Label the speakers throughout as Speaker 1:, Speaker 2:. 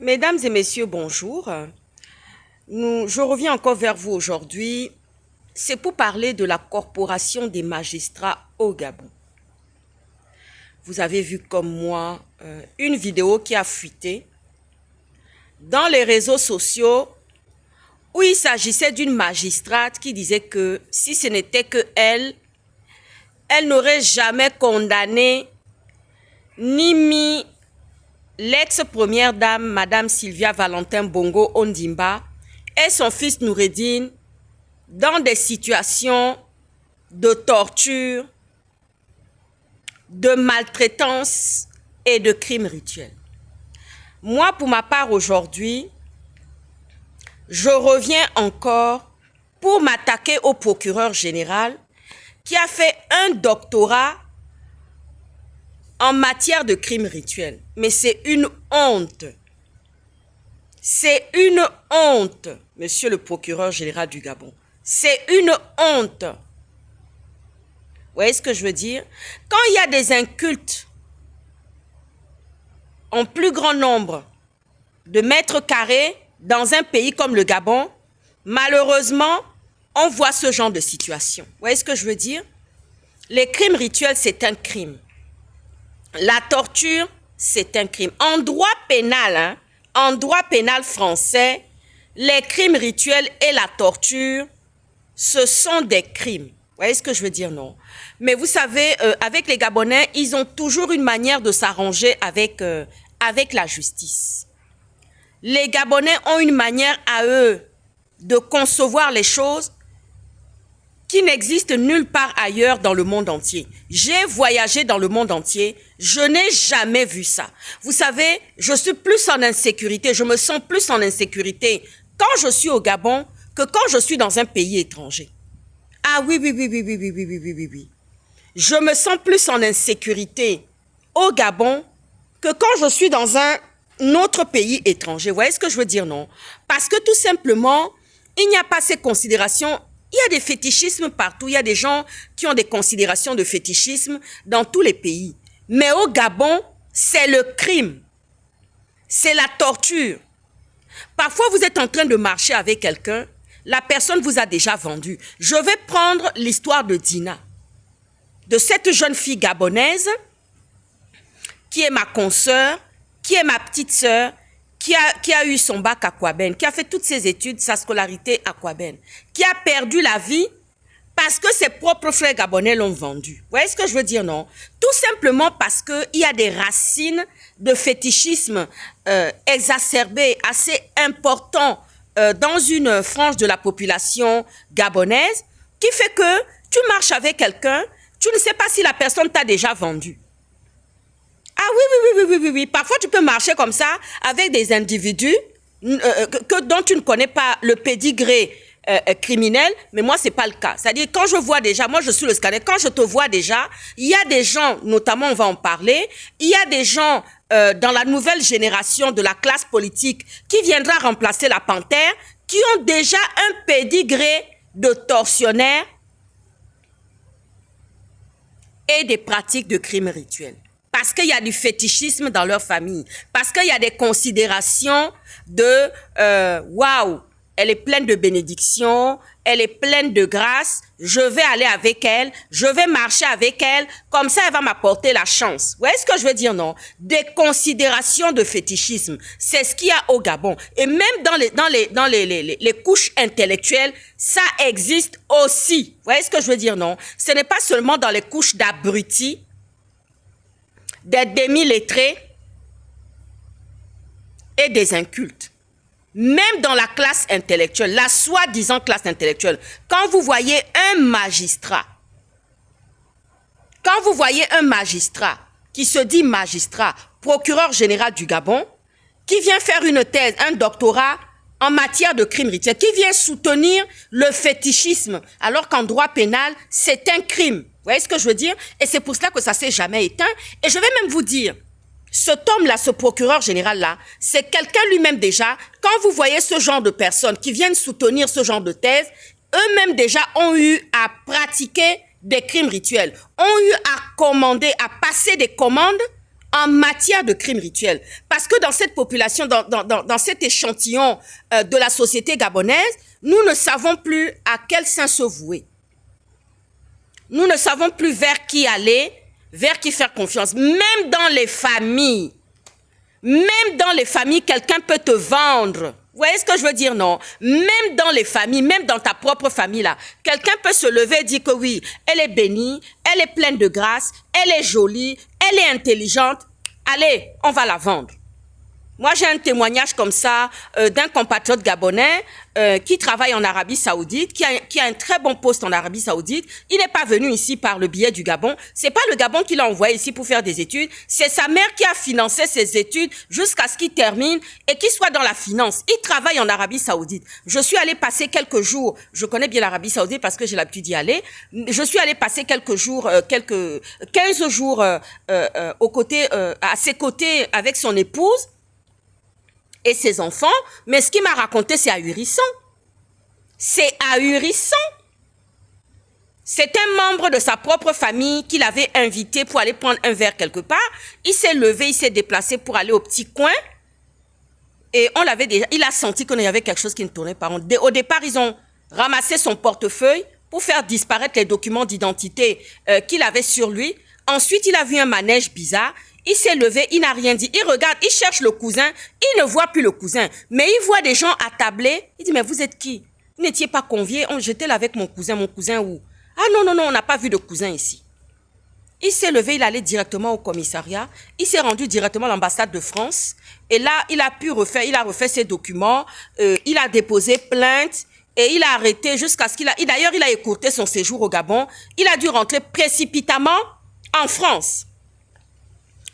Speaker 1: Mesdames et messieurs, bonjour. Je reviens encore vers vous aujourd'hui. C'est pour parler de la corporation des magistrats au Gabon. Vous avez vu comme moi une vidéo qui a fuité dans les réseaux sociaux où il s'agissait d'une magistrate qui disait que si ce n'était que elle n'aurait jamais condamné ni mis l'ex-première dame, Madame Sylvia Valentin Bongo Ondimba, et son fils Noureddine dans des situations de torture, de maltraitance et de crimes rituels. Moi, pour ma part, aujourd'hui, je reviens encore pour m'attaquer au procureur général qui a fait un doctorat en matière de crimes rituels. Mais c'est une honte. C'est une honte, monsieur le procureur général du Gabon. C'est une honte. Vous voyez ce que je veux dire? Quand il y a des incultes en plus grand nombre de mètres carrés dans un pays comme le Gabon, malheureusement, on voit ce genre de situation. Vous voyez ce que je veux dire? Les crimes rituels, c'est un crime. La torture, c'est un crime. En droit pénal, en droit pénal français, les crimes rituels et la torture, ce sont des crimes. Vous voyez ce que je veux dire, non? Mais vous savez, avec les Gabonais, ils ont toujours une manière de s'arranger avec la justice. Les Gabonais ont une manière à eux de concevoir les choses qui n'existe nulle part ailleurs dans le monde entier. J'ai voyagé dans le monde entier, je n'ai jamais vu ça. Vous savez, je suis plus en insécurité, je me sens plus en insécurité quand je suis au Gabon que quand je suis dans un pays étranger. Ah oui. Je me sens plus en insécurité au Gabon que quand je suis dans un autre pays étranger. Vous voyez ce que je veux dire, non? Parce que tout simplement, il n'y a pas ces considérations. Il y a des fétichismes partout. Il y a des gens qui ont des considérations de fétichisme dans tous les pays. Mais au Gabon, c'est le crime. C'est la torture. Parfois, vous êtes en train de marcher avec quelqu'un. La personne vous a déjà vendu. Je vais prendre l'histoire de Dina, de cette jeune fille gabonaise qui est ma consoeur, qui est ma petite sœur, qui a eu son bac à Kouaben, qui a fait toutes ses études, sa scolarité à Kouaben, qui a perdu la vie parce que ses propres frères gabonais l'ont vendu. Vous voyez ce que je veux dire, non? Tout simplement parce qu'il y a des racines de fétichisme exacerbées, assez importants dans une frange de la population gabonaise, qui fait que tu marches avec quelqu'un, tu ne sais pas si la personne t'a déjà vendu. Ah oui. Parfois, tu peux marcher comme ça avec des individus dont tu ne connais pas le pédigré criminel, mais moi, ce n'est pas le cas. C'est-à-dire, quand je vois déjà, moi, je suis le scanner, quand je te vois déjà, il y a des gens, notamment, on va en parler, il y a des gens dans la nouvelle génération de la classe politique qui viendra remplacer la panthère, qui ont déjà un pédigré de tortionnaires et des pratiques de crimes rituels. Parce qu'il y a du fétichisme dans leur famille. Parce qu'il y a des considérations de waouh, elle est pleine de bénédictions, elle est pleine de grâce, je vais aller avec elle, je vais marcher avec elle, comme ça elle va m'apporter la chance. Vous voyez ce que je veux dire, non? Des considérations de fétichisme, c'est ce qu'il y a au Gabon. Et même dans les couches intellectuelles, ça existe aussi. Vous voyez ce que je veux dire, non? Ce n'est pas seulement dans les couches d'abrutis, des demi-lettrés et des incultes. Même dans la classe intellectuelle, la soi-disant classe intellectuelle, quand vous voyez un magistrat qui se dit magistrat, procureur général du Gabon, qui vient faire une thèse, un doctorat en matière de crimes rituels, qui vient soutenir le fétichisme, alors qu'en droit pénal, c'est un crime. Vous voyez ce que je veux dire? Et c'est pour cela que ça ne s'est jamais éteint. Et je vais même vous dire, cet homme-là, ce procureur général-là, c'est quelqu'un lui-même déjà, quand vous voyez ce genre de personnes qui viennent soutenir ce genre de thèse, eux-mêmes déjà ont eu à pratiquer des crimes rituels, ont eu à commander, à passer des commandes en matière de crimes rituels. Parce que dans cette population, dans cet échantillon de la société gabonaise, nous ne savons plus à quel sein se vouer. Nous ne savons plus vers qui aller, vers qui faire confiance. Même dans les familles, quelqu'un peut te vendre. Vous voyez ce que je veux dire, non? Même dans les familles, même dans ta propre famille, là, quelqu'un peut se lever et dire que oui, elle est bénie, elle est pleine de grâce, elle est jolie, elle est intelligente. Allez, on va la vendre. Moi, j'ai un témoignage comme ça d'un compatriote gabonais qui travaille en Arabie Saoudite, qui a un très bon poste en Arabie Saoudite. Il n'est pas venu ici par le biais du Gabon. C'est pas le Gabon qui l'a envoyé ici pour faire des études. C'est sa mère qui a financé ses études jusqu'à ce qu'il termine et qu'il soit dans la finance. Il travaille en Arabie Saoudite. Je suis allée passer quelques jours. Je connais bien l'Arabie Saoudite parce que j'ai l'habitude d'y aller. Je suis allée passer quelques jours, 15 jours à ses côtés avec son épouse et ses enfants, mais ce qu'il m'a raconté, c'est ahurissant. C'est ahurissant. C'est un membre de sa propre famille qu'il avait invité pour aller prendre un verre quelque part. Il s'est levé, il s'est déplacé pour aller au petit coin. Et on l'avait déjà, il a senti qu'il y avait quelque chose qui ne tournait pas rond. Au départ, ils ont ramassé son portefeuille pour faire disparaître les documents d'identité qu'il avait sur lui. Ensuite, il a vu un manège bizarre. Il s'est levé, il n'a rien dit. Il regarde, il cherche le cousin. Il ne voit plus le cousin. Mais il voit des gens attablés. Il dit, mais vous êtes qui? Vous n'étiez pas conviés. J'étais là avec mon cousin. Mon cousin où? Ah non, non, non, on n'a pas vu de cousin ici. Il s'est levé, il allait directement au commissariat. Il s'est rendu directement à l'ambassade de France. Et là, il a refait ses documents. Il a déposé plainte. Et il a arrêté jusqu'à ce d'ailleurs, il a écourté son séjour au Gabon. Il a dû rentrer précipitamment en France.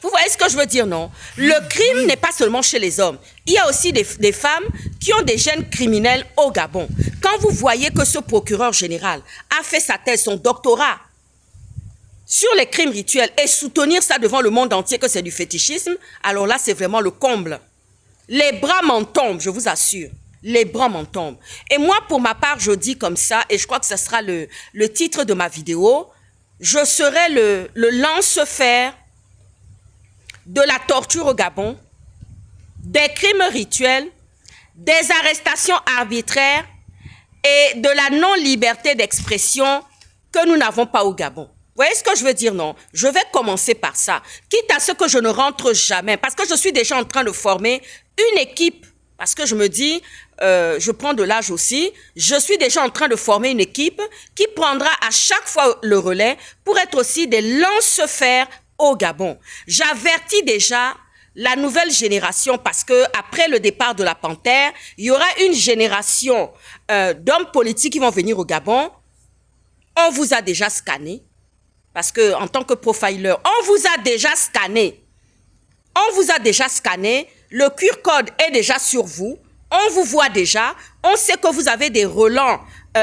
Speaker 1: Vous voyez ce que je veux dire, non? Le crime n'est pas seulement chez les hommes. Il y a aussi des femmes qui ont des gènes criminels au Gabon. Quand vous voyez que ce procureur général a fait sa thèse, son doctorat sur les crimes rituels et soutenir ça devant le monde entier que c'est du fétichisme, alors là, c'est vraiment le comble. Les bras m'en tombent, je vous assure. Les bras m'en tombent. Et moi, pour ma part, je dis comme ça, et je crois que ce sera le titre de ma vidéo, je serai le lance-fer de la torture au Gabon, des crimes rituels, des arrestations arbitraires et de la non-liberté d'expression que nous n'avons pas au Gabon. Vous voyez ce que je veux dire, non? Je vais commencer par ça, quitte à ce que je ne rentre jamais, parce que je suis déjà en train de former une équipe, parce que je me dis, je prends de l'âge aussi, je suis déjà en train de former une équipe qui prendra à chaque fois le relais pour être aussi des lance-fers au Gabon. J'avertis déjà la nouvelle génération parce que après le départ de la Panthère, il y aura une génération d'hommes politiques qui vont venir au Gabon. On vous a déjà scanné parce que en tant que profiler, on vous a déjà scanné. On vous a déjà scanné. Le QR code est déjà sur vous. On vous voit déjà. On sait que vous avez des relents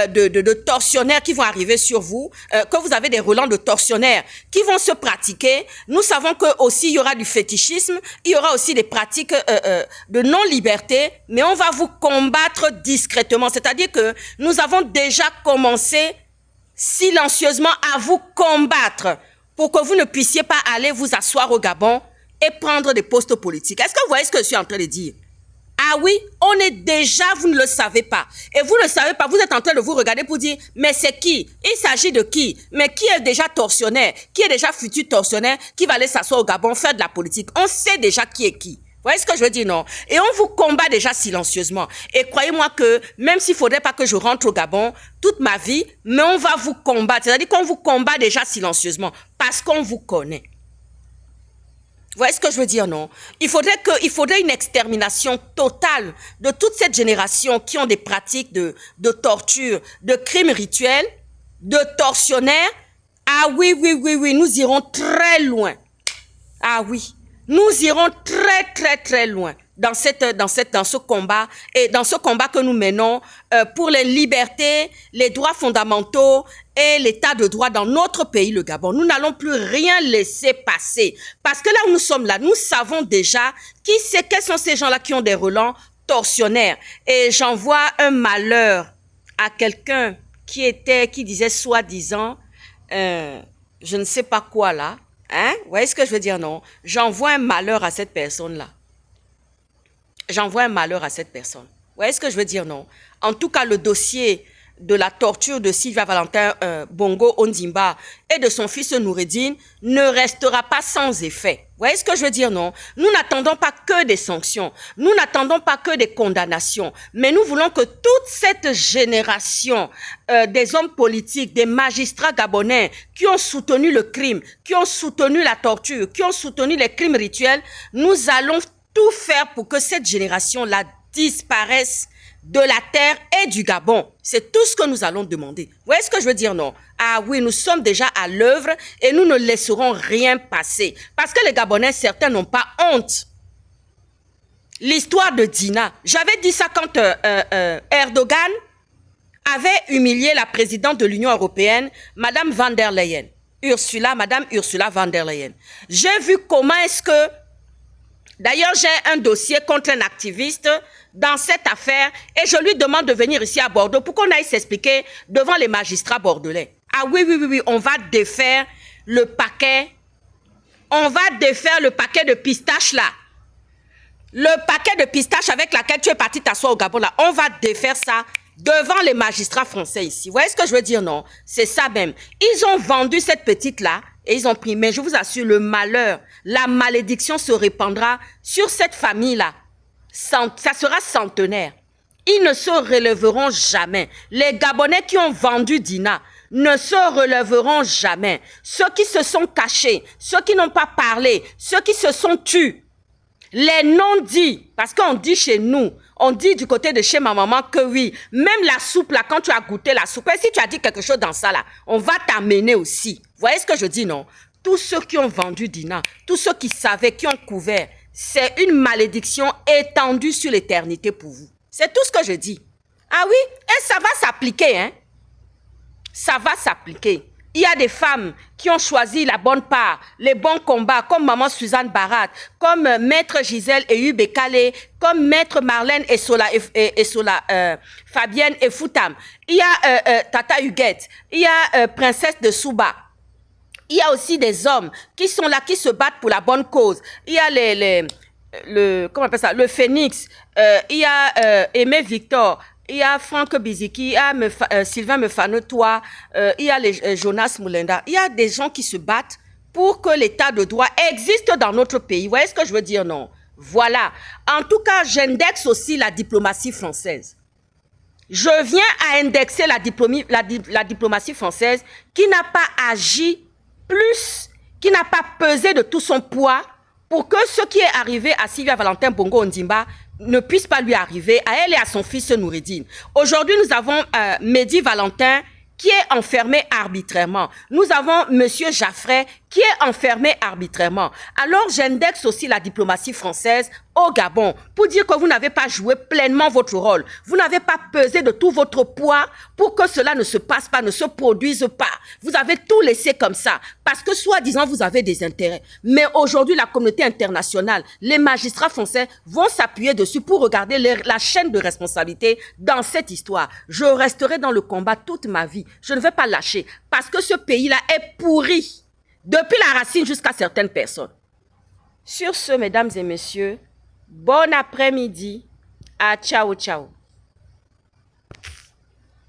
Speaker 1: de tortionnaires qui vont arriver sur vous, que vous avez des relents de tortionnaires qui vont se pratiquer. Nous savons que aussi il y aura du fétichisme, il y aura aussi des pratiques de non-liberté, mais on va vous combattre discrètement. C'est-à-dire que nous avons déjà commencé silencieusement à vous combattre pour que vous ne puissiez pas aller vous asseoir au Gabon et prendre des postes politiques. Est-ce que vous voyez ce que je suis en train de dire? Ah oui, on est déjà, vous ne le savez pas. Et vous ne le savez pas, vous êtes en train de vous regarder pour dire, mais c'est qui? Il s'agit de qui? Mais qui est déjà tortionnaire? Qui est déjà futur tortionnaire? Qui va aller s'asseoir au Gabon, faire de la politique? On sait déjà qui est qui. Vous voyez ce que je veux dire, non? Et on vous combat déjà silencieusement. Et croyez-moi que, même s'il ne faudrait pas que je rentre au Gabon toute ma vie, mais on va vous combattre. C'est-à-dire qu'on vous combat déjà silencieusement parce qu'on vous connaît. Vous voyez ce que je veux dire, non? Il faudrait une extermination totale de toute cette génération qui ont des pratiques de torture, de crimes rituels, de tortionnaires. Ah oui, oui, oui, oui, nous irons très loin. Ah oui, nous irons très, très, très loin dans ce combat et dans ce combat que nous menons pour les libertés, les droits fondamentaux et l'état de droit dans notre pays, le Gabon. Nous n'allons plus rien laisser passer. Parce que là où nous sommes là, nous savons déjà quels sont ces gens-là qui ont des relents tortionnaires. Et j'envoie un malheur à quelqu'un qui disait soi-disant, je ne sais pas quoi là, Hein? Vous voyez ce que je veux dire, non? J'envoie un malheur à cette personne-là. J'envoie un malheur à cette personne. Vous voyez ce que je veux dire, non? En tout cas, le dossier de la torture de Sylvia Valentin Bongo Ondimba et de son fils Noureddine ne restera pas sans effet. Vous voyez ce que je veux dire, non? Nous n'attendons pas que des sanctions, nous n'attendons pas que des condamnations, mais nous voulons que toute cette génération des hommes politiques, des magistrats gabonais qui ont soutenu le crime, qui ont soutenu la torture, qui ont soutenu les crimes rituels, nous allons tout faire pour que cette génération-là disparaisse de la terre et du Gabon. C'est tout ce que nous allons demander. Vous voyez ce que je veux dire, non? Ah oui, nous sommes déjà à l'œuvre et nous ne laisserons rien passer. Parce que les Gabonais, certains n'ont pas honte. L'histoire de Dina, j'avais dit ça quand Erdogan avait humilié la présidente de l'Union européenne, Madame van der Leyen. Madame Ursula van der Leyen. J'ai vu comment est-ce que... D'ailleurs, j'ai un dossier contre un activiste dans cette affaire et je lui demande de venir ici à Bordeaux pour qu'on aille s'expliquer devant les magistrats bordelais. Ah oui, on va défaire le paquet. On va défaire le paquet de pistaches là. Le paquet de pistaches avec lequel tu es parti t'asseoir au Gabon là. On va défaire ça devant les magistrats français ici. Vous voyez ce que je veux dire, non? C'est ça même. Ils ont vendu cette petite là. Et ils ont pris, mais je vous assure, le malheur, la malédiction se répandra sur cette famille-là. Ça sera centenaire. Ils ne se relèveront jamais. Les Gabonais qui ont vendu Dina ne se relèveront jamais. Ceux qui se sont cachés, ceux qui n'ont pas parlé, ceux qui se sont tus, les non-dits, parce qu'on dit chez nous, on dit du côté de chez ma maman que oui, même la soupe là, quand tu as goûté la soupe, et si tu as dit quelque chose dans ça là, on va t'amener aussi. Vous voyez ce que je dis, non? Tous ceux qui ont vendu Dina, tous ceux qui savaient, qui ont couvert, c'est une malédiction étendue sur l'éternité pour vous. C'est tout ce que je dis. Ah oui, et ça va s'appliquer, hein? Ça va s'appliquer. Il y a des femmes qui ont choisi la bonne part, les bons combats, comme maman Suzanne Barat, comme maître Gisèle Eyubekale, comme maître Marlène Fabienne et Foutam. Il y a Tata Huguette, il y a princesse de Souba. Il y a aussi des hommes qui sont là, qui se battent pour la bonne cause. Il y a comment on appelle ça, le Phénix, il y a Aimé Victor, il y a Franck Biziki, il y a Sylvain Mefano-Toi, il y a les Jonas Moulenda. Il y a des gens qui se battent pour que l'état de droit existe dans notre pays. Vous voyez ce que je veux dire, non? Voilà. En tout cas, j'indexe aussi la diplomatie française. Je viens à indexer la diplomatie française qui n'a pas agi plus, qui n'a pas pesé de tout son poids pour que ce qui est arrivé à Sylvia Valentin Bongo Ondimba ne puisse pas lui arriver, à elle et à son fils Noureddine. Aujourd'hui, nous avons Mehdi Valentin qui est enfermé arbitrairement. Nous avons Monsieur Jaffray qui est enfermé arbitrairement. Alors, j'indexe aussi la diplomatie française au Gabon pour dire que vous n'avez pas joué pleinement votre rôle. Vous n'avez pas pesé de tout votre poids pour que cela ne se passe pas, ne se produise pas. Vous avez tout laissé comme ça parce que soi-disant vous avez des intérêts. Mais aujourd'hui, la communauté internationale, les magistrats français vont s'appuyer dessus pour regarder la chaîne de responsabilité dans cette histoire. Je resterai dans le combat toute ma vie. Je ne vais pas lâcher parce que ce pays-là est pourri depuis la racine jusqu'à certaines personnes. Sur ce, mesdames et messieurs, bon après-midi. À ciao, ciao.